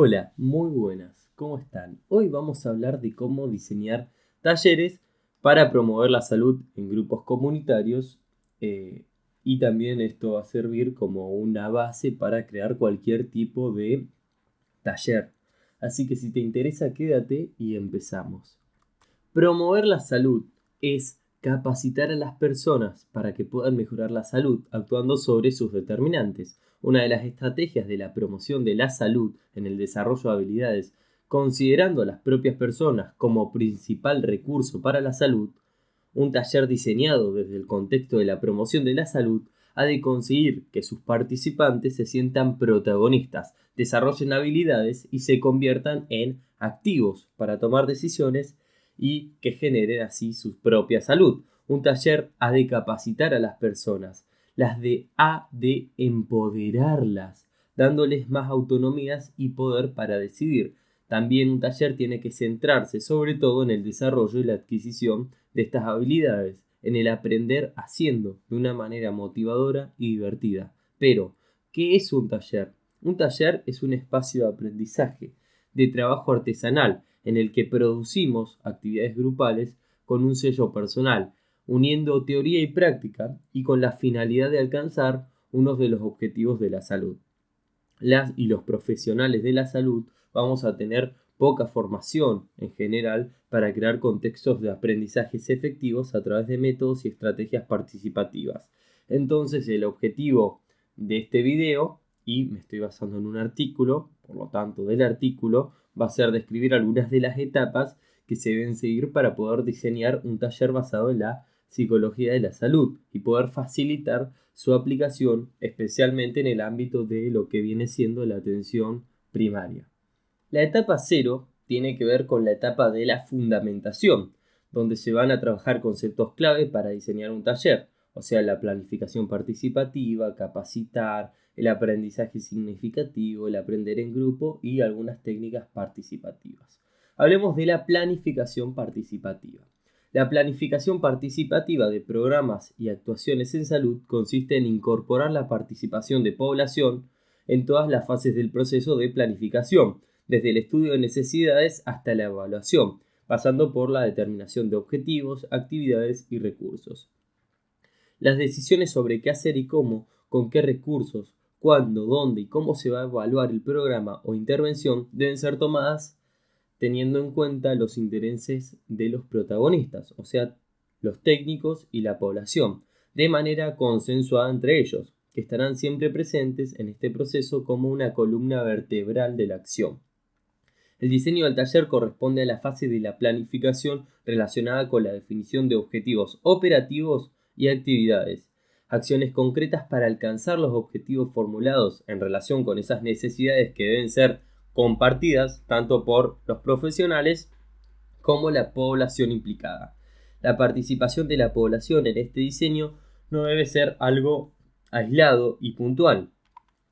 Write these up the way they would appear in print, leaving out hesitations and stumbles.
Hola, muy buenas, ¿cómo están? Hoy vamos a hablar de cómo diseñar talleres para promover la salud en grupos comunitarios y también esto va a servir como una base para crear cualquier tipo de taller. Así que si te interesa, quédate y empezamos. Promover la salud es capacitar a las personas para que puedan mejorar la salud actuando sobre sus determinantes. Una de las estrategias de la promoción de la salud en el desarrollo de habilidades, considerando a las propias personas como principal recurso para la salud, un taller diseñado desde el contexto de la promoción de la salud ha de conseguir que sus participantes se sientan protagonistas, desarrollen habilidades y se conviertan en activos para tomar decisiones y que generen así su propia salud. Un taller ha de capacitar a las personas, ha de empoderarlas, dándoles más autonomías y poder para decidir. También un taller tiene que centrarse sobre todo en el desarrollo y la adquisición de estas habilidades, en el aprender haciendo de una manera motivadora y divertida. Pero, ¿qué es un taller? Un taller es un espacio de aprendizaje, de trabajo artesanal, en el que producimos actividades grupales con un sello personal, uniendo teoría y práctica y con la finalidad de alcanzar uno de los objetivos de la salud. Las y los profesionales de la salud vamos a tener poca formación en general para crear contextos de aprendizajes efectivos a través de métodos y estrategias participativas. Entonces el objetivo de este video, y me estoy basando en un artículo, por lo tanto del artículo, va a ser describir algunas de las etapas que se deben seguir para poder diseñar un taller basado en la psicología de la salud y poder facilitar su aplicación, especialmente en el ámbito de lo que viene siendo la atención primaria. La etapa 0 tiene que ver con la etapa de la fundamentación, donde se van a trabajar conceptos clave para diseñar un taller, o sea, la planificación participativa, capacitar, el aprendizaje significativo, el aprender en grupo y algunas técnicas participativas. Hablemos de la planificación participativa. La planificación participativa de programas y actuaciones en salud consiste en incorporar la participación de población en todas las fases del proceso de planificación, desde el estudio de necesidades hasta la evaluación, pasando por la determinación de objetivos, actividades y recursos. Las decisiones sobre qué hacer y cómo, con qué recursos, cuándo, dónde y cómo se va a evaluar el programa o intervención deben ser tomadas teniendo en cuenta los intereses de los protagonistas, o sea, los técnicos y la población, de manera consensuada entre ellos, que estarán siempre presentes en este proceso como una columna vertebral de la acción. El diseño del taller corresponde a la fase de la planificación relacionada con la definición de objetivos operativos y actividades, acciones concretas para alcanzar los objetivos formulados en relación con esas necesidades que deben ser compartidas tanto por los profesionales como la población implicada. La participación de la población en este diseño no debe ser algo aislado y puntual,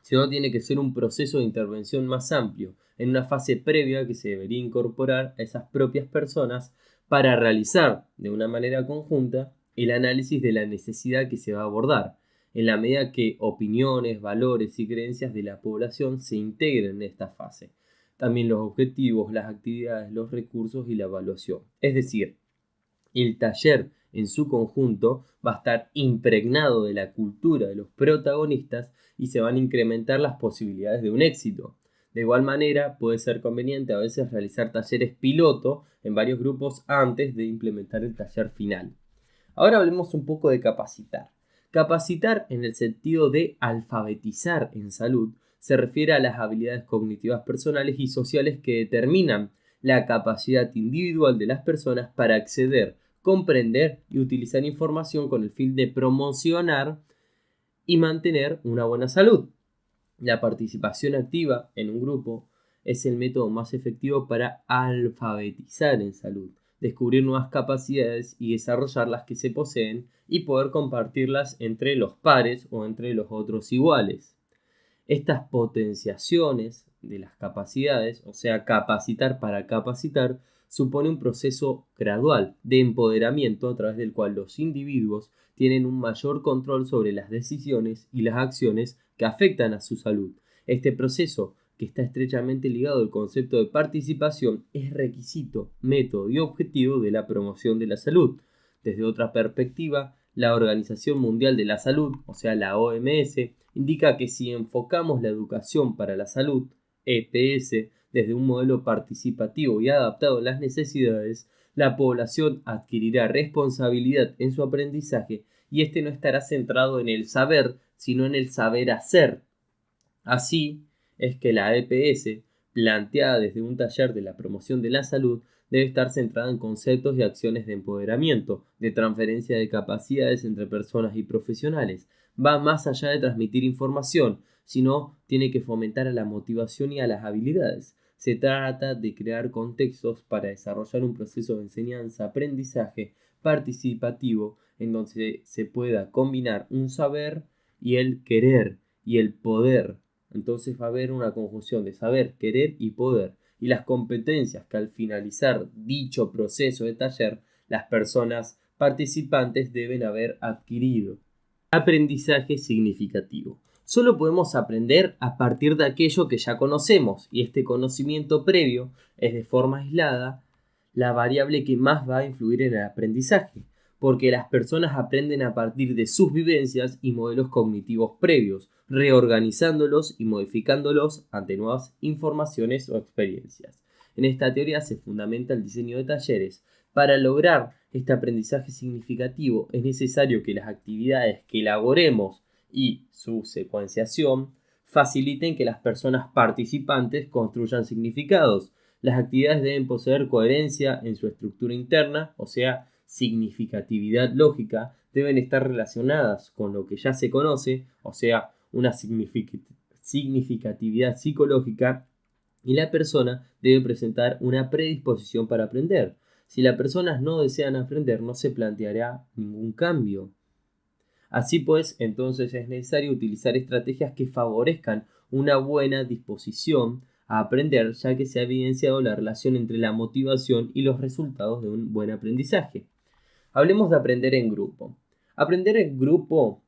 sino tiene que ser un proceso de intervención más amplio, en una fase previa que se debería incorporar a esas propias personas para realizar de una manera conjunta el análisis de la necesidad que se va a abordar, en la medida que opiniones, valores y creencias de la población se integren en esta fase. También los objetivos, las actividades, los recursos y la evaluación. Es decir, el taller en su conjunto va a estar impregnado de la cultura de los protagonistas y se van a incrementar las posibilidades de un éxito. De igual manera, puede ser conveniente a veces realizar talleres piloto en varios grupos antes de implementar el taller final. Ahora hablemos un poco de capacitar. Capacitar en el sentido de alfabetizar en salud se refiere a las habilidades cognitivas personales y sociales que determinan la capacidad individual de las personas para acceder, comprender y utilizar información con el fin de promocionar y mantener una buena salud. La participación activa en un grupo es el método más efectivo para alfabetizar en salud, descubrir nuevas capacidades y desarrollar las que se poseen y poder compartirlas entre los pares o entre los otros iguales. Estas potenciaciones de las capacidades, o sea, capacitar para capacitar, supone un proceso gradual de empoderamiento a través del cual los individuos tienen un mayor control sobre las decisiones y las acciones que afectan a su salud. Este proceso, que está estrechamente ligado al concepto de participación, es requisito, método y objetivo de la promoción de la salud. Desde otra perspectiva, la Organización Mundial de la Salud, o sea la OMS, indica que si enfocamos la educación para la salud, EPS, desde un modelo participativo y adaptado a las necesidades, la población adquirirá responsabilidad en su aprendizaje y este no estará centrado en el saber, sino en el saber hacer. Así es que la EPS, planteada desde un taller de la promoción de la salud, debe estar centrada en conceptos y acciones de empoderamiento, de transferencia de capacidades entre personas y profesionales. Va más allá de transmitir información, sino tiene que fomentar a la motivación y a las habilidades. Se trata de crear contextos para desarrollar un proceso de enseñanza-aprendizaje participativo en donde se pueda combinar un saber y el querer y el poder. Entonces va a haber una conjunción de saber, querer y poder. Y las competencias que al finalizar dicho proceso de taller, las personas participantes deben haber adquirido. Aprendizaje significativo. Solo podemos aprender a partir de aquello que ya conocemos, y este conocimiento previo es de forma aislada la variable que más va a influir en el aprendizaje, porque las personas aprenden a partir de sus vivencias y modelos cognitivos previos, reorganizándolos y modificándolos ante nuevas informaciones o experiencias. En esta teoría se fundamenta el diseño de talleres. Para lograr este aprendizaje significativo es necesario que las actividades que elaboremos y su secuenciación faciliten que las personas participantes construyan significados. Las actividades deben poseer coherencia en su estructura interna, o sea, significatividad lógica, deben estar relacionadas con lo que ya se conoce, o sea, una significatividad psicológica, y la persona debe presentar una predisposición para aprender. Si las personas no desean aprender, no se planteará ningún cambio. Así pues, entonces es necesario utilizar estrategias que favorezcan una buena disposición a aprender, ya que se ha evidenciado la relación entre la motivación y los resultados de un buen aprendizaje. Hablemos de aprender en grupo. Aprender en grupo,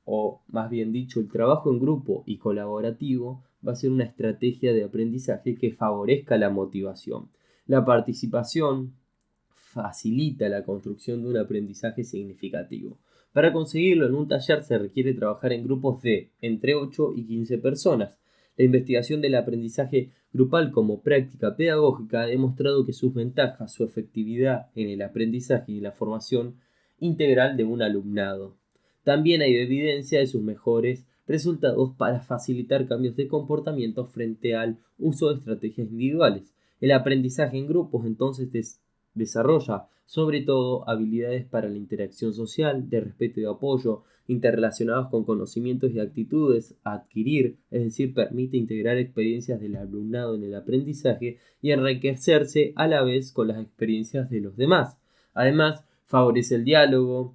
o más bien dicho, el trabajo en grupo y colaborativo, va a ser una estrategia de aprendizaje que favorezca la motivación. La participación facilita la construcción de un aprendizaje significativo. Para conseguirlo en un taller se requiere trabajar en grupos de entre 8 y 15 personas. La investigación del aprendizaje grupal como práctica pedagógica ha demostrado que sus ventajas, su efectividad en el aprendizaje y la formación integral de un alumnado. También hay evidencia de sus mejores resultados para facilitar cambios de comportamiento frente al uso de estrategias individuales. El aprendizaje en grupos entonces desarrolla sobre todo habilidades para la interacción social, de respeto y apoyo, interrelacionados con conocimientos y actitudes a adquirir, es decir, permite integrar experiencias del alumnado en el aprendizaje y enriquecerse a la vez con las experiencias de los demás. Además, favorece el diálogo,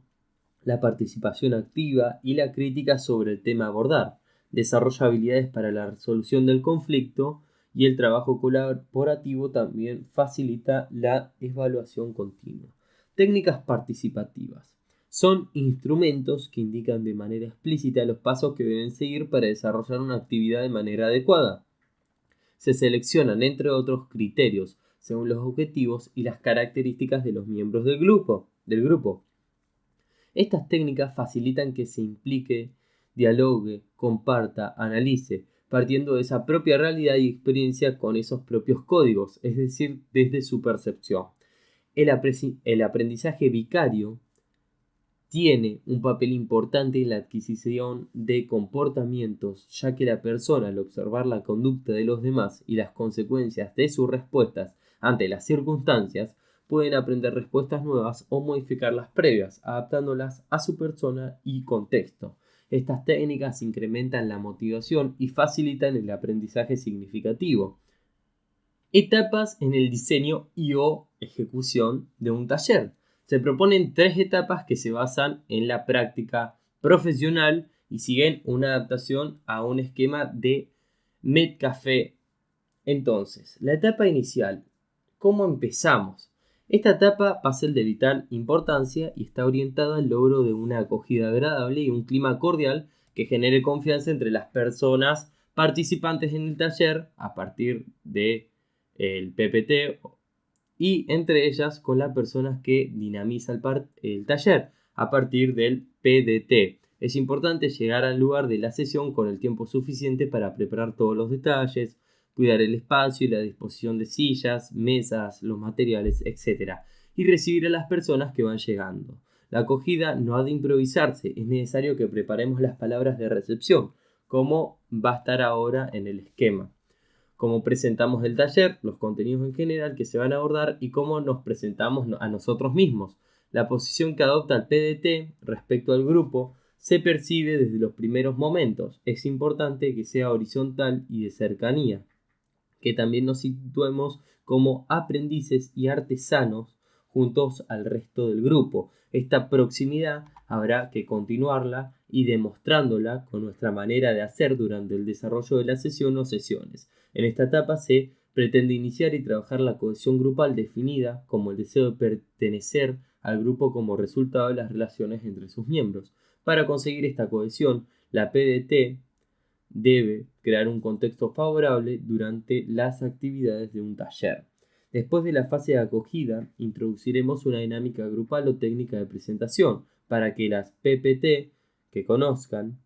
la participación activa y la crítica sobre el tema a abordar. Desarrolla habilidades para la resolución del conflicto y el trabajo colaborativo también facilita la evaluación continua. Técnicas participativas. Son instrumentos que indican de manera explícita los pasos que deben seguir para desarrollar una actividad de manera adecuada. Se seleccionan, entre otros, criterios según los objetivos y las características de los miembros del grupo. Estas técnicas facilitan que se implique, dialogue, comparta, analice, partiendo de esa propia realidad y experiencia con esos propios códigos, es decir, desde su percepción. El aprendizaje vicario tiene un papel importante en la adquisición de comportamientos, ya que la persona, al observar la conducta de los demás y las consecuencias de sus respuestas ante las circunstancias, pueden aprender respuestas nuevas o modificar las previas, adaptándolas a su persona y contexto. Estas técnicas incrementan la motivación y facilitan el aprendizaje significativo. Etapas en el diseño y/o ejecución de un taller. Se proponen 3 etapas que se basan en la práctica profesional y siguen una adaptación a un esquema de Metcalfe. Entonces, la etapa inicial. ¿Cómo empezamos? Esta etapa va a ser de vital importancia y está orientada al logro de una acogida agradable y un clima cordial que genere confianza entre las personas participantes en el taller a partir del PPT y entre ellas con las personas que dinamiza el taller a partir del PDT. Es importante llegar al lugar de la sesión con el tiempo suficiente para preparar todos los detalles, cuidar el espacio y la disposición de sillas, mesas, los materiales, etc. Y recibir a las personas que van llegando. La acogida no ha de improvisarse, es necesario que preparemos las palabras de recepción, como va a estar ahora en el esquema. Cómo presentamos el taller, los contenidos en general que se van a abordar y cómo nos presentamos a nosotros mismos. La posición que adopta el PDT respecto al grupo se percibe desde los primeros momentos. Es importante que sea horizontal y de cercanía, que también nos situemos como aprendices y artesanos juntos al resto del grupo. Esta proximidad habrá que continuarla y demostrándola con nuestra manera de hacer durante el desarrollo de la sesión o sesiones. En esta etapa se pretende iniciar y trabajar la cohesión grupal definida como el deseo de pertenecer al grupo como resultado de las relaciones entre sus miembros. Para conseguir esta cohesión, la PDT debe crear un contexto favorable durante las actividades de un taller. Después de la fase de acogida, introduciremos una dinámica grupal o técnica de presentación para que las PPT que conozcan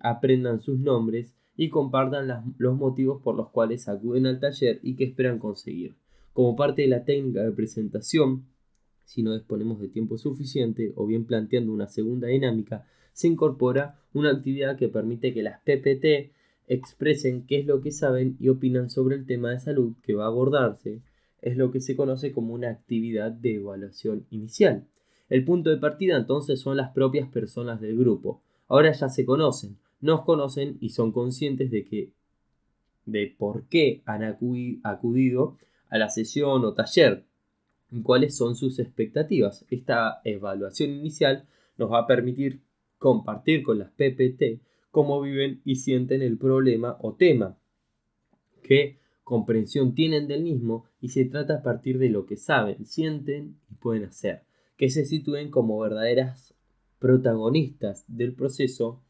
aprendan sus nombres y compartan los motivos por los cuales acuden al taller y que esperan conseguir. Como parte de la técnica de presentación, si no disponemos de tiempo suficiente o bien planteando una segunda dinámica, se incorpora una actividad que permite que las PPT expresen qué es lo que saben y opinan sobre el tema de salud que va a abordarse. Es lo que se conoce como una actividad de evaluación inicial. El punto de partida entonces son las propias personas del grupo. Ahora ya se conocen, nos conocen y son conscientes de por qué han acudido a la sesión o taller y cuáles son sus expectativas. Esta evaluación inicial nos va a permitir compartir con las PPT cómo viven y sienten el problema o tema, qué comprensión tienen del mismo y se trata a partir de lo que saben, sienten y pueden hacer, que se sitúen como verdaderas protagonistas del proceso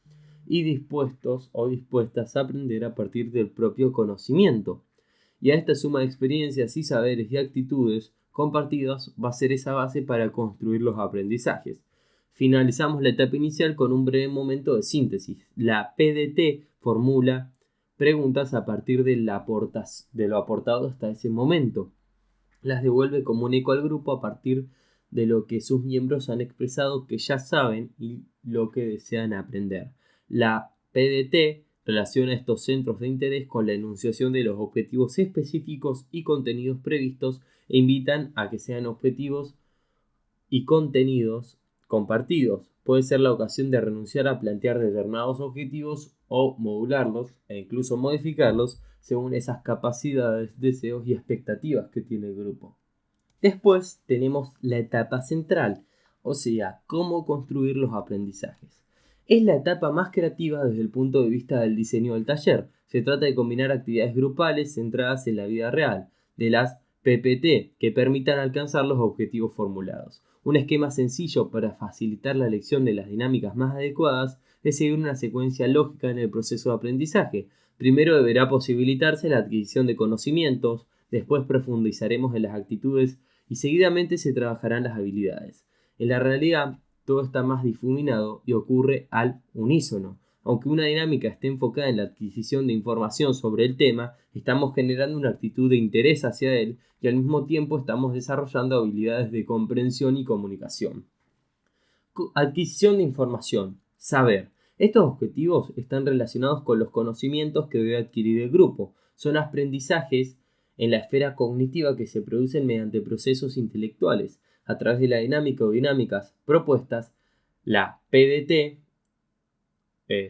y dispuestos o dispuestas a aprender a partir del propio conocimiento. Y a esta suma de experiencias y saberes y actitudes compartidos va a ser esa base para construir los aprendizajes. Finalizamos la etapa inicial con un breve momento de síntesis. La PDT formula preguntas a partir de lo aportado hasta ese momento. Las devuelve como un eco al grupo a partir de lo que sus miembros han expresado que ya saben y lo que desean aprender. La PDT relaciona estos centros de interés con la enunciación de los objetivos específicos y contenidos previstos e invitan a que sean objetivos y contenidos compartidos. Puede ser la ocasión de renunciar a plantear determinados objetivos o modularlos e incluso modificarlos según esas capacidades, deseos y expectativas que tiene el grupo. Después tenemos la etapa central, o sea, cómo construir los aprendizajes. Es la etapa más creativa desde el punto de vista del diseño del taller. Se trata de combinar actividades grupales centradas en la vida real, de las PPT, que permitan alcanzar los objetivos formulados. Un esquema sencillo para facilitar la elección de las dinámicas más adecuadas es seguir una secuencia lógica en el proceso de aprendizaje. Primero deberá posibilitarse la adquisición de conocimientos, después profundizaremos en las actitudes y seguidamente se trabajarán las habilidades. En la realidad, todo está más difuminado y ocurre al unísono. Aunque una dinámica esté enfocada en la adquisición de información sobre el tema, estamos generando una actitud de interés hacia él y al mismo tiempo estamos desarrollando habilidades de comprensión y comunicación. Adquisición de información, saber. Estos objetivos están relacionados con los conocimientos que debe adquirir el grupo. Son aprendizajes en la esfera cognitiva que se producen mediante procesos intelectuales. A través de la dinámica o dinámicas propuestas, la PDT,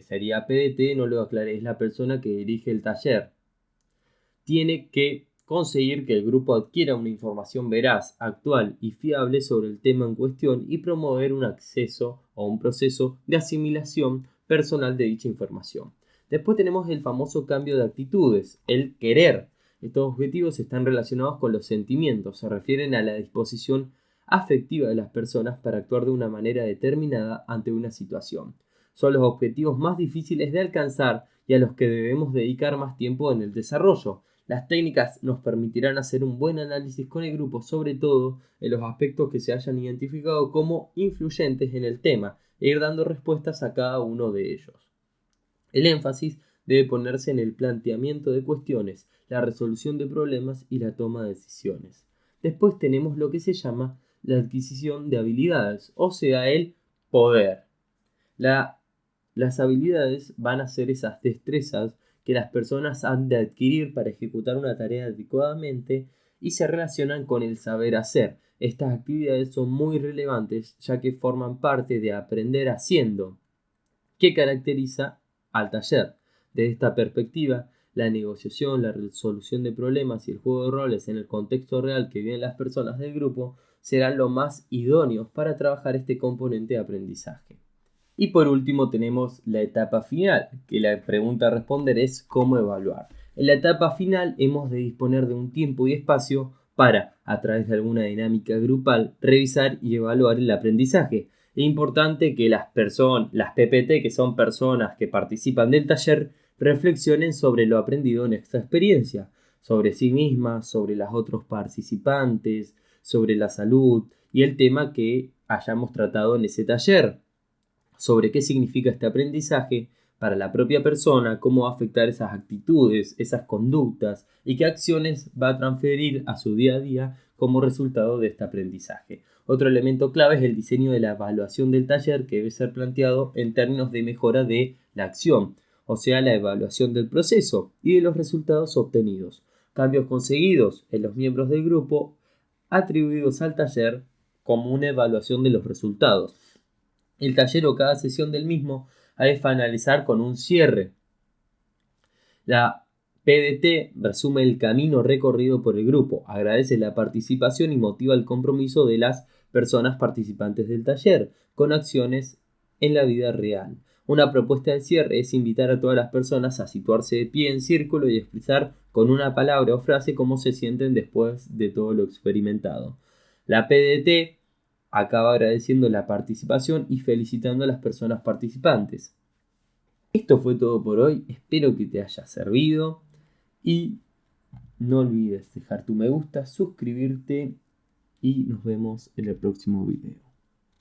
sería PDT, no lo aclaré, es la persona que dirige el taller, tiene que conseguir que el grupo adquiera una información veraz, actual y fiable sobre el tema en cuestión y promover un acceso o un proceso de asimilación personal de dicha información. Después tenemos el famoso cambio de actitudes, el querer. Estos objetivos están relacionados con los sentimientos, se refieren a la disposición afectiva de las personas para actuar de una manera determinada ante una situación. Son los objetivos más difíciles de alcanzar y a los que debemos dedicar más tiempo en el desarrollo. Las técnicas nos permitirán hacer un buen análisis con el grupo, sobre todo en los aspectos que se hayan identificado como influyentes en el tema, e ir dando respuestas a cada uno de ellos. El énfasis debe ponerse en el planteamiento de cuestiones, la resolución de problemas y la toma de decisiones. Después tenemos lo que se llama la adquisición de habilidades, o sea, el poder. Las habilidades van a ser esas destrezas que las personas han de adquirir para ejecutar una tarea adecuadamente y se relacionan con el saber hacer. Estas actividades son muy relevantes ya que forman parte de aprender haciendo, que caracteriza al taller. Desde esta perspectiva, la negociación, la resolución de problemas y el juego de roles en el contexto real que viven las personas del grupo serán lo más idóneos para trabajar este componente de aprendizaje. Y por último tenemos la etapa final, que la pregunta a responder es ¿cómo evaluar? En la etapa final hemos de disponer de un tiempo y espacio para, a través de alguna dinámica grupal, revisar y evaluar el aprendizaje. Es importante que las PPT, que son personas que participan del taller, reflexionen sobre lo aprendido en esta experiencia, sobre sí mismas, sobre los otros participantes, sobre la salud y el tema que hayamos tratado en ese taller, sobre qué significa este aprendizaje para la propia persona, cómo va a afectar esas actitudes, esas conductas y qué acciones va a transferir a su día a día como resultado de este aprendizaje. Otro elemento clave es el diseño de la evaluación del taller, que debe ser planteado en términos de mejora de la acción, o sea, la evaluación del proceso y de los resultados obtenidos, cambios conseguidos en los miembros del grupo atribuidos al taller como una evaluación de los resultados. El taller o cada sesión del mismo ha de finalizar con un cierre. La PDT resume el camino recorrido por el grupo, agradece la participación y motiva el compromiso de las personas participantes del taller con acciones en la vida real. Una propuesta de cierre es invitar a todas las personas a situarse de pie en círculo y expresar con una palabra o frase cómo se sienten después de todo lo experimentado. La PDT acaba agradeciendo la participación y felicitando a las personas participantes. Esto fue todo por hoy, espero que te haya servido y no olvides dejar tu me gusta, suscribirte y nos vemos en el próximo video.